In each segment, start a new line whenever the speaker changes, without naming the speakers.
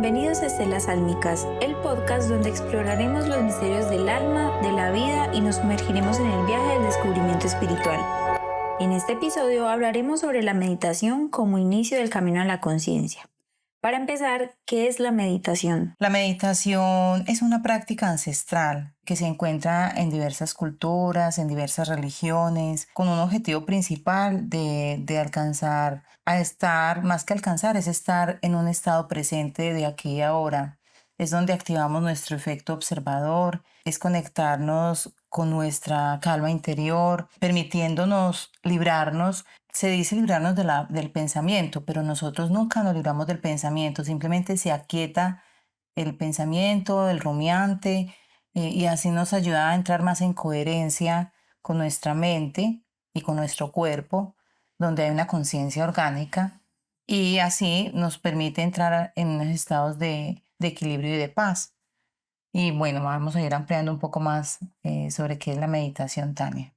Bienvenidos a Estelas Álmicas, el podcast donde exploraremos los misterios del alma, de la vida y nos sumergiremos en el viaje del descubrimiento espiritual. En este episodio hablaremos sobre la meditación como inicio del camino a la conciencia. Para empezar, ¿qué es la meditación?
La meditación es una práctica ancestral que se encuentra en diversas culturas, en diversas religiones, con un objetivo principal de alcanzar a estar, más que alcanzar, es estar en un estado presente de aquí y ahora. Es donde activamos nuestro efecto observador, es conectarnos con nuestra calma interior, permitiéndonos librarnos. Se dice librarnos del pensamiento, pero nosotros nunca nos libramos del pensamiento, simplemente se aquieta el pensamiento, el rumiante, y así nos ayuda a entrar más en coherencia con nuestra mente y con nuestro cuerpo, donde hay una conciencia orgánica, y así nos permite entrar en unos estados de equilibrio y de paz. Y bueno, vamos a ir ampliando un poco más sobre qué es la meditación, Tania.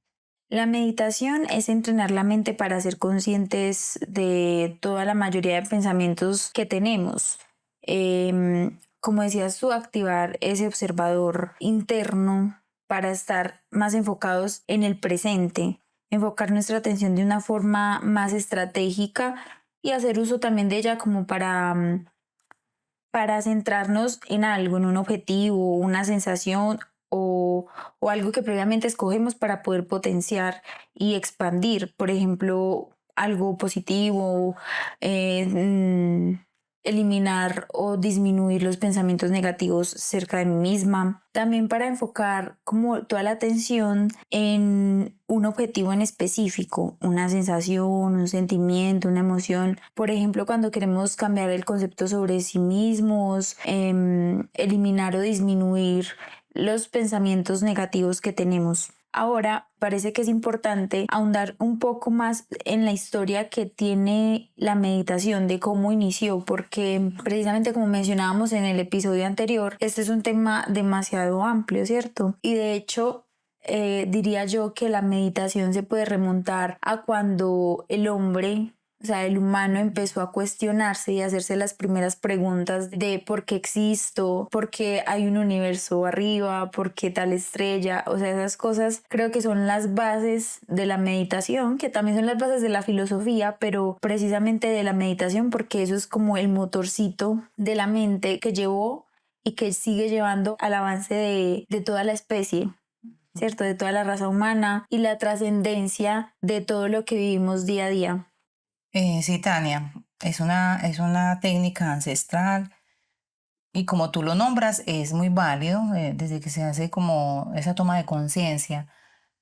La meditación es entrenar la mente para ser conscientes de toda la mayoría de pensamientos que tenemos. Como decías tú, activar ese observador interno para estar más enfocados en el presente, enfocar nuestra atención de una forma más estratégica y hacer uso también de ella como para centrarnos en algo, en un objetivo, una sensación o algo que previamente escogemos para poder potenciar y expandir. Por ejemplo, algo positivo, eh, mm, eliminar o disminuir los pensamientos negativos cerca de mí misma. También para enfocar como toda la atención en un objetivo en específico, una sensación, un sentimiento, una emoción. Por ejemplo, cuando queremos cambiar el concepto sobre sí mismos, eliminar o disminuir los pensamientos negativos que tenemos. Ahora parece que es importante ahondar un poco más en la historia que tiene la meditación, de cómo inició, porque precisamente como mencionábamos en el episodio anterior, este es un tema demasiado amplio, ¿cierto? Y de hecho, diría yo que la meditación se puede remontar a cuando el hombre, o sea, el humano empezó a cuestionarse y a hacerse las primeras preguntas de por qué existo, por qué hay un universo arriba, por qué tal estrella. O sea, esas cosas creo que son las bases de la meditación, que también son las bases de la filosofía, pero precisamente de la meditación, porque eso es como el motorcito de la mente que llevó y que sigue llevando al avance de toda la especie, ¿cierto? De toda la raza humana y la trascendencia de todo lo que vivimos día a día.
Sí, Tania, es una técnica ancestral y como tú lo nombras, es muy válido desde que se hace como esa toma de conciencia,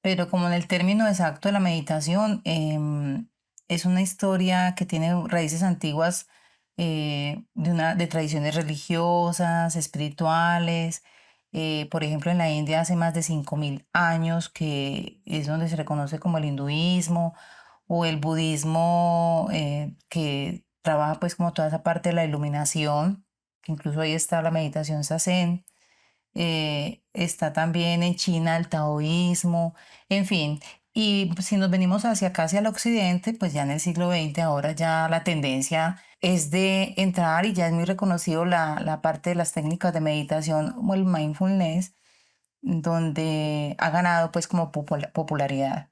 pero como en el término exacto de la meditación, es una historia que tiene raíces antiguas, de tradiciones religiosas, espirituales. Por ejemplo, en la India hace más de 5.000 años, que es donde se reconoce como el hinduismo o el budismo, que trabaja pues como toda esa parte de la iluminación, que incluso ahí está la meditación Zazen. Está también en China el taoísmo, en fin. Y pues, si nos venimos hacia acá, hacia el occidente, pues ya en el siglo XX ahora ya la tendencia es de entrar, y ya es muy reconocido la parte de las técnicas de meditación como el mindfulness, donde ha ganado pues como popularidad.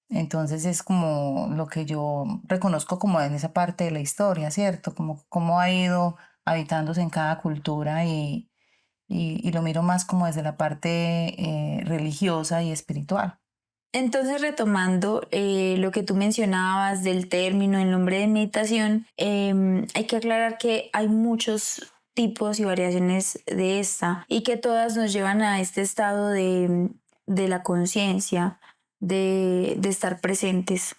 Entonces es como lo que yo reconozco como en esa parte de la historia, ¿cierto? Como cómo ha ido habitándose en cada cultura, y lo miro más como desde la parte religiosa y espiritual.
Entonces, retomando lo que tú mencionabas del término, el nombre de meditación, hay que aclarar que hay muchos tipos y variaciones de esta y que todas nos llevan a este estado de la conciencia, de estar presentes.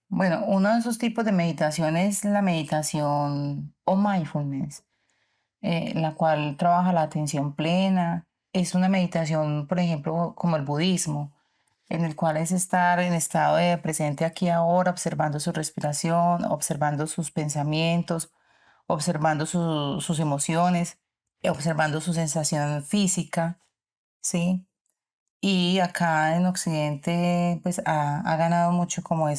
Bueno, uno de esos tipos de meditación es la meditación o mindfulness, la cual trabaja la atención plena. Es una meditación, por ejemplo, como el budismo, en el cual es estar en estado de presente aquí y ahora, observando su respiración, observando sus pensamientos, observando sus emociones, observando su sensación física, ¿sí? Y acá en Occidente, pues ha ganado mucho como el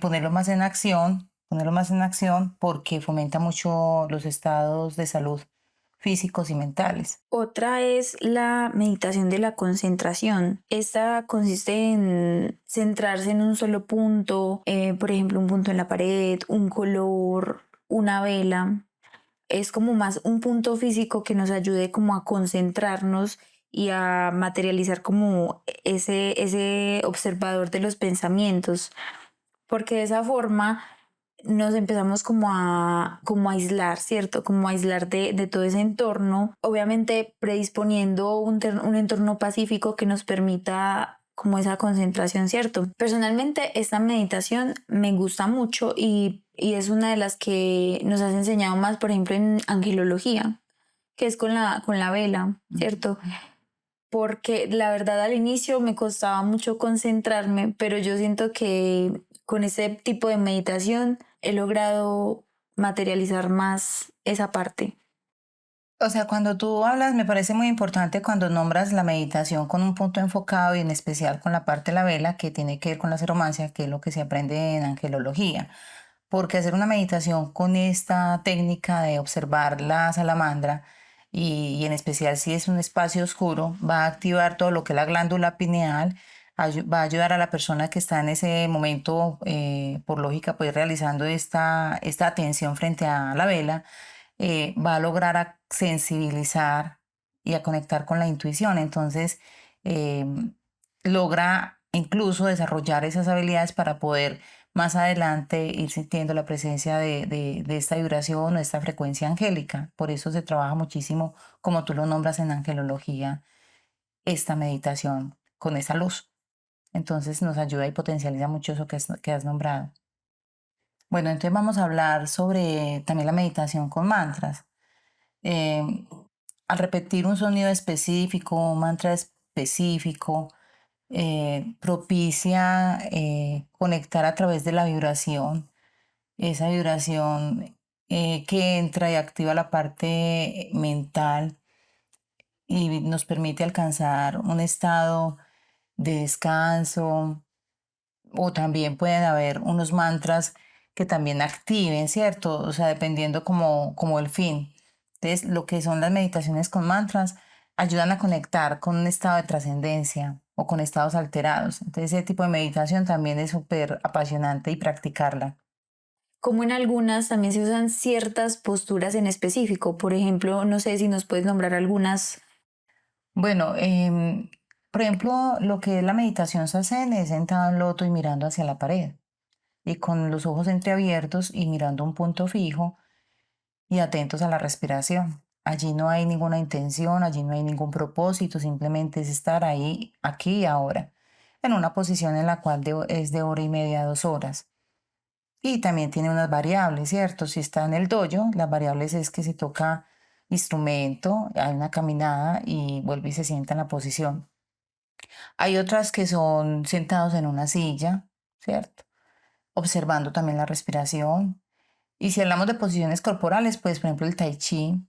ponerlo más en acción, ponerlo más en acción porque fomenta mucho los estados de salud físicos y mentales.
Otra es la meditación de la concentración. Esta consiste en centrarse en un solo punto, por ejemplo, un punto en la pared, un color, una vela. Es como más un punto físico que nos ayude como a concentrarnos y a materializar como ese observador de los pensamientos, porque de esa forma nos empezamos como a aislar, ¿cierto? Como a aislar de todo ese entorno, obviamente predisponiendo un entorno pacífico que nos permita como esa concentración, ¿cierto? Personalmente esta meditación me gusta mucho y es una de las que nos has enseñado más, por ejemplo, en angelología, que es con la vela, ¿cierto? Porque la verdad al inicio me costaba mucho concentrarme, pero yo siento que con ese tipo de meditación he logrado materializar más esa parte.
O sea, cuando tú hablas, me parece muy importante cuando nombras la meditación con un punto enfocado y en especial con la parte de la vela que tiene que ver con la ceromancia, que es lo que se aprende en angelología. Porque hacer una meditación con esta técnica de observar la salamandra y en especial si es un espacio oscuro, va a activar todo lo que es la glándula pineal, va a ayudar a la persona que está en ese momento, por lógica, pues realizando esta atención frente a la vela, va a lograr sensibilizar y a conectar con la intuición. Entonces, eh, logra incluso desarrollar esas habilidades para poder más adelante ir sintiendo la presencia de esta vibración o esta frecuencia angélica. Por eso se trabaja muchísimo, como tú lo nombras en angelología, esta meditación con esa luz. Entonces nos ayuda y potencializa mucho eso que has nombrado. Bueno, entonces vamos a hablar sobre también la meditación con mantras. Eh, Al repetir un sonido específico, un mantra específico, propicia conectar a través de la vibración, esa vibración que entra y activa la parte mental y nos permite alcanzar un estado de descanso, o también pueden haber unos mantras que también activen, ¿cierto? O sea, dependiendo como el fin. Entonces, lo que son las meditaciones con mantras ayudan a conectar con un estado de trascendencia o con estados alterados. Entonces, ese tipo de meditación también es súper apasionante y practicarla.
Como en algunas también se usan ciertas posturas en específico. Por ejemplo, no sé si nos puedes nombrar algunas.
Bueno, por ejemplo, lo que es la meditación Zazen es sentado en loto y mirando hacia la pared y con los ojos entreabiertos y mirando un punto fijo y atentos a la respiración. Allí no hay ninguna intención, allí no hay ningún propósito, simplemente es estar ahí, aquí y ahora, en una posición en la cual es de hora y media a 2 horas. Y también tiene unas variables, ¿cierto? Si está en el dojo, las variables es que se toca instrumento, hay una caminada y vuelve y se sienta en la posición. Hay otras que son sentados en una silla, ¿cierto? Observando también la respiración. Y si hablamos de posiciones corporales, pues por ejemplo el tai chi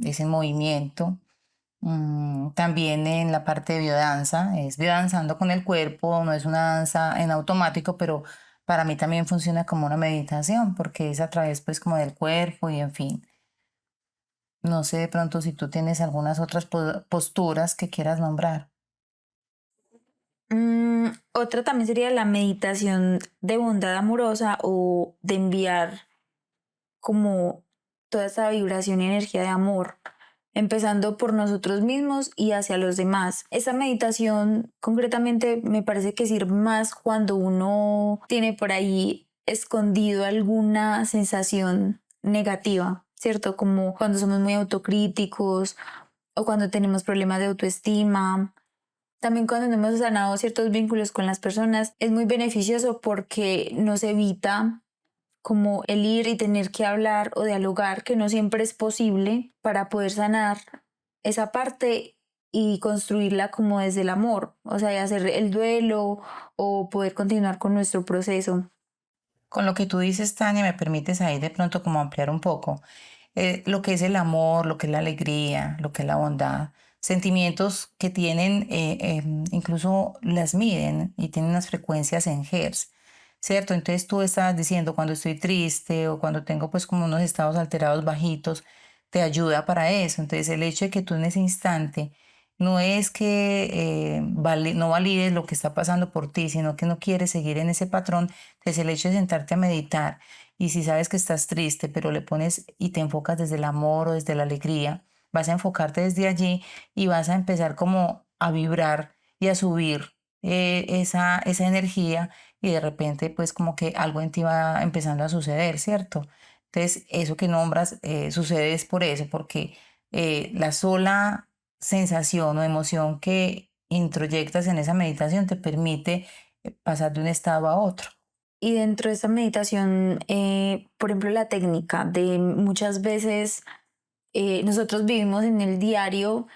es en movimiento. También en la parte de biodanza, es biodanzando con el cuerpo, no es una danza en automático, pero para mí también funciona como una meditación porque es a través pues como del cuerpo y en fin. No sé de pronto si tú tienes algunas otras posturas que quieras nombrar.
Otra también sería la meditación de bondad amorosa o de enviar como toda esa vibración y energía de amor, empezando por nosotros mismos y hacia los demás. Esa meditación concretamente me parece que sirve más cuando uno tiene por ahí escondido alguna sensación negativa, ¿cierto? Como cuando somos muy autocríticos o cuando tenemos problemas de autoestima. También cuando no hemos sanado ciertos vínculos con las personas, es muy beneficioso porque nos evita como el ir y tener que hablar o dialogar, que no siempre es posible para poder sanar esa parte y construirla como desde el amor, o sea, y hacer el duelo o poder continuar con nuestro proceso.
Con lo que tú dices, Tania, me permites ahí de pronto como ampliar un poco lo que es el amor, lo que es la alegría, lo que es la bondad, sentimientos que tienen, incluso las miden y tienen unas frecuencias en hertz. ¿cierto? Entonces tú estabas diciendo cuando estoy triste o cuando tengo pues como unos estados alterados bajitos, te ayuda para eso. Entonces el hecho de que tú en ese instante no es que no valides lo que está pasando por ti, sino que no quieres seguir en ese patrón, entonces el hecho de sentarte a meditar y si sabes que estás triste, pero le pones y te enfocas desde el amor o desde la alegría, vas a enfocarte desde allí y vas a empezar como a vibrar y a subir esa energía y de repente pues como que algo en ti va empezando a suceder, ¿cierto? Entonces eso que nombras sucede es por eso, porque la sola sensación o emoción que introyectas en esa meditación te permite pasar de un estado a otro.
Y dentro de esta meditación, por ejemplo, la técnica de muchas veces nosotros vivimos en el diario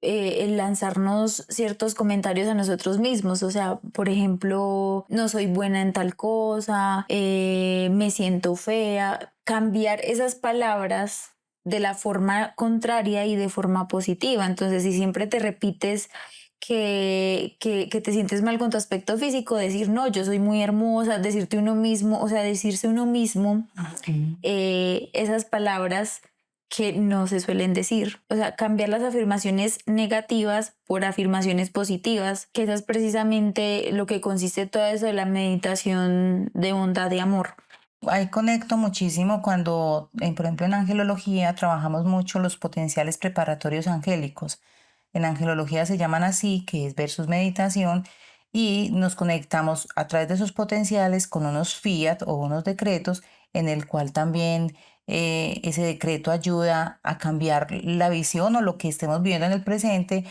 el lanzarnos ciertos comentarios a nosotros mismos, o sea, por ejemplo, no soy buena en tal cosa, me siento fea, cambiar esas palabras de la forma contraria y de forma positiva. Entonces, si siempre te repites que te sientes mal con tu aspecto físico, decir, no, yo soy muy hermosa, decirte uno mismo, o sea, decirse uno mismo
Ujú.
esas palabras que no se suelen decir. O sea, cambiar las afirmaciones negativas por afirmaciones positivas, que eso es precisamente lo que consiste todo eso de la meditación de bondad y amor.
Ahí conecto muchísimo cuando, por ejemplo, en angelología trabajamos mucho los potenciales preparatorios angélicos. En angelología se llaman así, que es versus meditación, y nos conectamos a través de esos potenciales con unos fiat o unos decretos, en el cual también ese decreto ayuda a cambiar la visión o lo que estemos viendo en el presente,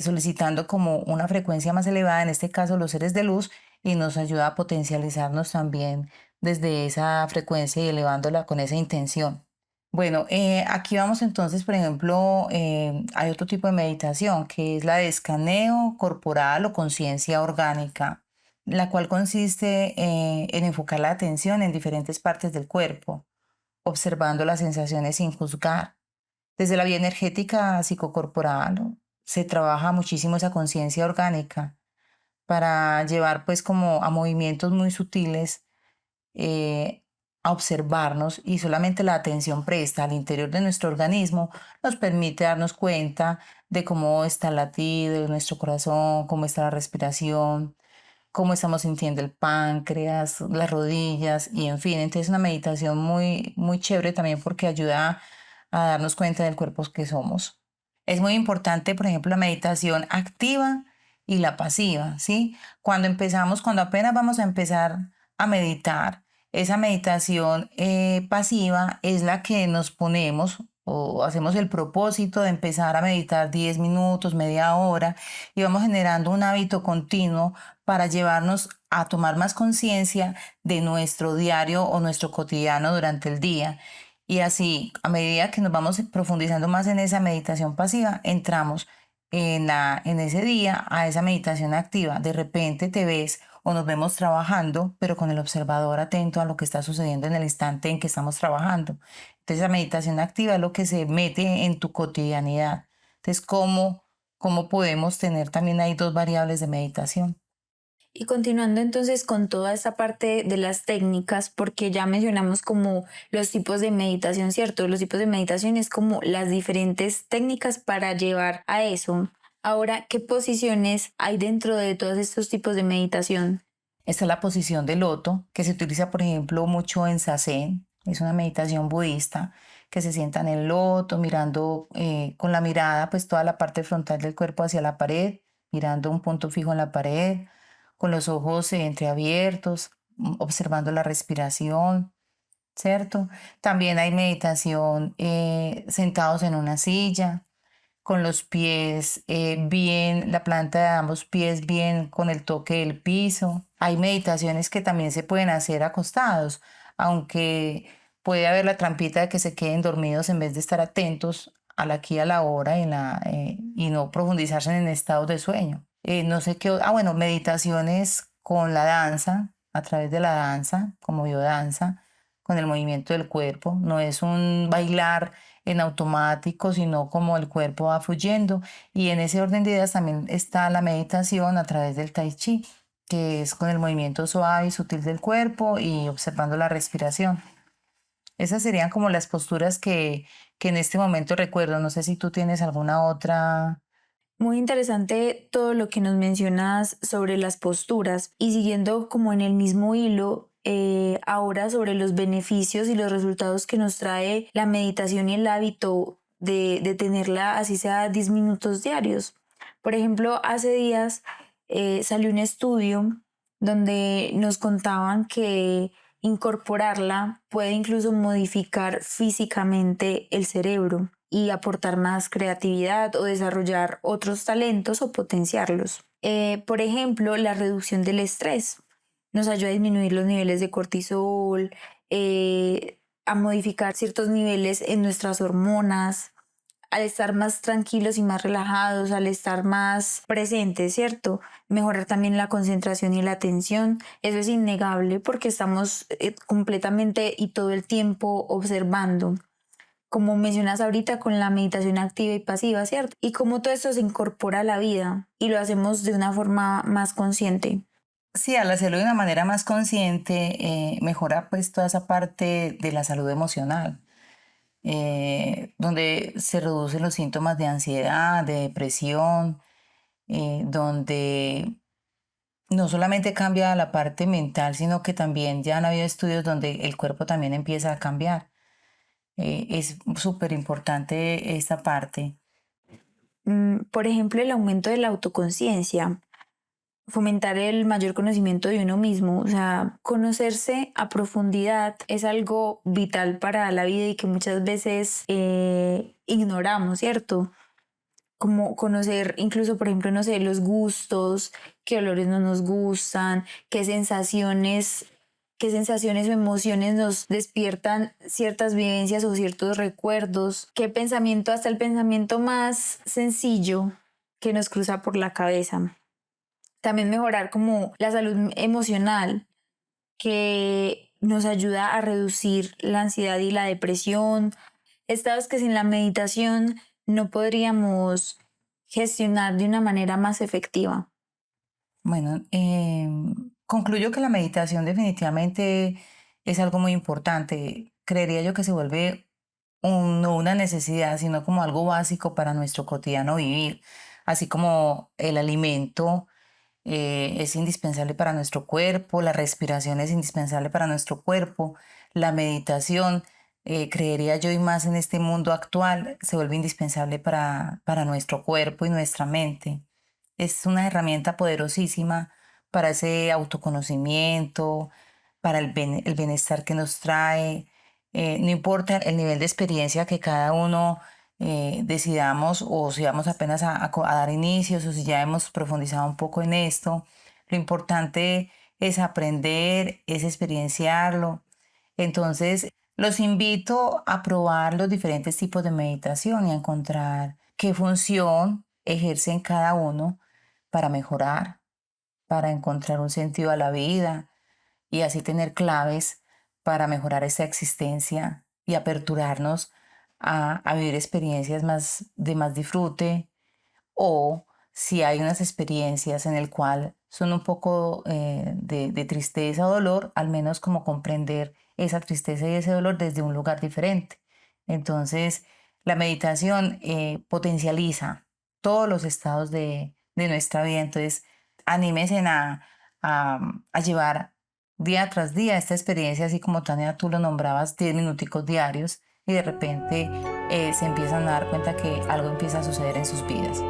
solicitando como una frecuencia más elevada, en este caso los seres de luz, y nos ayuda a potencializarnos también desde esa frecuencia y elevándola con esa intención. Bueno, aquí vamos entonces, por ejemplo, hay otro tipo de meditación que es la de escaneo corporal o conciencia orgánica, la cual consiste en enfocar la atención en diferentes partes del cuerpo, observando las sensaciones sin juzgar. Desde la vía energética psicocorporal se trabaja muchísimo esa conciencia orgánica para llevar pues como a movimientos muy sutiles eh, a observarnos y solamente la atención presta al interior de nuestro organismo nos permite darnos cuenta de cómo está el latido de nuestro corazón, cómo está la respiración, cómo estamos sintiendo el páncreas, las rodillas y en fin, entonces es una meditación muy, muy chévere también porque ayuda a darnos cuenta del cuerpo que somos. Es muy importante, por ejemplo, la meditación activa y la pasiva, ¿sí? Cuando apenas vamos a empezar a meditar, esa meditación pasiva es la que nos ponemos o hacemos el propósito de empezar a meditar 10 minutos, media hora, y vamos generando un hábito continuo para llevarnos a tomar más conciencia de nuestro diario o nuestro cotidiano durante el día. Y así, a medida que nos vamos profundizando más en esa meditación pasiva, entramos en ese día a esa meditación activa. De repente te ves o nos vemos trabajando, pero con el observador atento a lo que está sucediendo en el instante en que estamos trabajando. Entonces, la meditación activa es lo que se mete en tu cotidianidad. Entonces, ¿cómo podemos tener también ahí dos variables de meditación?
Y continuando entonces con toda esta parte de las técnicas, porque ya mencionamos como los tipos de meditación, ¿cierto? Los tipos de meditación es como las diferentes técnicas para llevar a eso. Ahora, ¿qué posiciones hay dentro de todos estos tipos de meditación?
Está la posición de loto, que se utiliza, por ejemplo, mucho en Zazen. Es una meditación budista que se sienta en el loto, mirando con la mirada, pues toda la parte frontal del cuerpo hacia la pared, mirando un punto fijo en la pared, con los ojos entreabiertos, observando la respiración, ¿cierto? También hay meditación sentados en una silla, con los pies bien, la planta de ambos pies bien con el toque del piso. Hay meditaciones que también se pueden hacer acostados, aunque puede haber la trampita de que se queden dormidos en vez de estar atentos al aquí y a la hora y no profundizarse en estados de sueño. No sé qué, bueno, meditaciones con la danza, a través de la danza, como biodanza, con el movimiento del cuerpo. No es un bailar en automático, sino como el cuerpo va fluyendo. Y en ese orden de ideas también está la meditación a través del tai chi. que es con el movimiento suave y sutil del cuerpo y observando la respiración. Esas serían como las posturas que en este momento recuerdo. No sé si tú tienes alguna otra.
Muy interesante todo lo que nos mencionas sobre las posturas y siguiendo como en el mismo hilo, ahora sobre los beneficios y los resultados que nos trae la meditación y el hábito de tenerla así sea 10 minutos diarios. Por ejemplo, hace días salió un estudio donde nos contaban que incorporarla puede incluso modificar físicamente el cerebro y aportar más creatividad o desarrollar otros talentos o potenciarlos. Por ejemplo, la reducción del estrés nos ayuda a disminuir los niveles de cortisol, a modificar ciertos niveles en nuestras hormonas, al estar más tranquilos y más relajados, al estar más presentes, ¿cierto? Mejorar también la concentración y la atención. Eso es innegable porque estamos completamente y todo el tiempo observando, como mencionas ahorita con la meditación activa y pasiva, ¿cierto? Y cómo todo esto se incorpora a la vida y lo hacemos de una forma más consciente.
Sí, al hacerlo de una manera más consciente, mejora pues toda esa parte de la salud emocional, donde se reducen los síntomas de ansiedad, de depresión, donde no solamente cambia la parte mental, sino que también ya han habido estudios donde el cuerpo también empieza a cambiar. Es súper importante esta parte.
Por ejemplo, el aumento de la autoconciencia, fomentar el mayor conocimiento de uno mismo, o sea, conocerse a profundidad es algo vital para la vida y que muchas veces ignoramos, ¿cierto? Como conocer incluso, por ejemplo, no sé, los gustos, qué olores no nos gustan, qué sensaciones o emociones nos despiertan ciertas vivencias o ciertos recuerdos, qué pensamiento, hasta el pensamiento más sencillo que nos cruza por la cabeza. También mejorar como la salud emocional, que nos ayuda a reducir la ansiedad y la depresión, estados que sin la meditación no podríamos gestionar de una manera más efectiva.
Bueno, concluyo que la meditación definitivamente es algo muy importante. Creería yo que se vuelve no una necesidad, sino como algo básico para nuestro cotidiano vivir, así como el alimento es indispensable para nuestro cuerpo, la respiración es indispensable para nuestro cuerpo, la meditación, creería yo, y más en este mundo actual, se vuelve indispensable para nuestro cuerpo y nuestra mente. Es una herramienta poderosísima para ese autoconocimiento, para el bienestar que nos trae. No importa el nivel de experiencia que cada uno decidamos, o si vamos apenas a dar inicios, o si ya hemos profundizado un poco en esto, lo importante es aprender, es experienciarlo. Entonces, los invito a probar los diferentes tipos de meditación y a encontrar qué función ejerce en cada uno para mejorar, para encontrar un sentido a la vida y así tener claves para mejorar esta existencia y aperturarnos a vivir experiencias de más disfrute, o si hay unas experiencias en el cual son un poco de tristeza o dolor, al menos como comprender esa tristeza y ese dolor desde un lugar diferente. Entonces, la meditación potencializa todos los estados de nuestra vida. Entonces, anímense a llevar día tras día esta experiencia, así como Tania, tú lo nombrabas, 10 minuticos diarios, y de repente se empiezan a dar cuenta que algo empieza a suceder en sus vidas.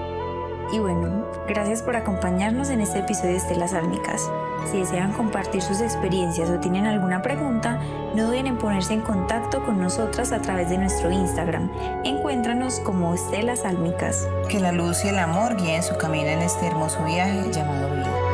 Y bueno, gracias por acompañarnos en este episodio de Estelas Álmicas. Si desean compartir sus experiencias o tienen alguna pregunta, no duden en ponerse en contacto con nosotras a través de nuestro Instagram. Encuéntranos como Estelas Álmicas.
Que la luz y el amor guíen su camino en este hermoso viaje llamado vida.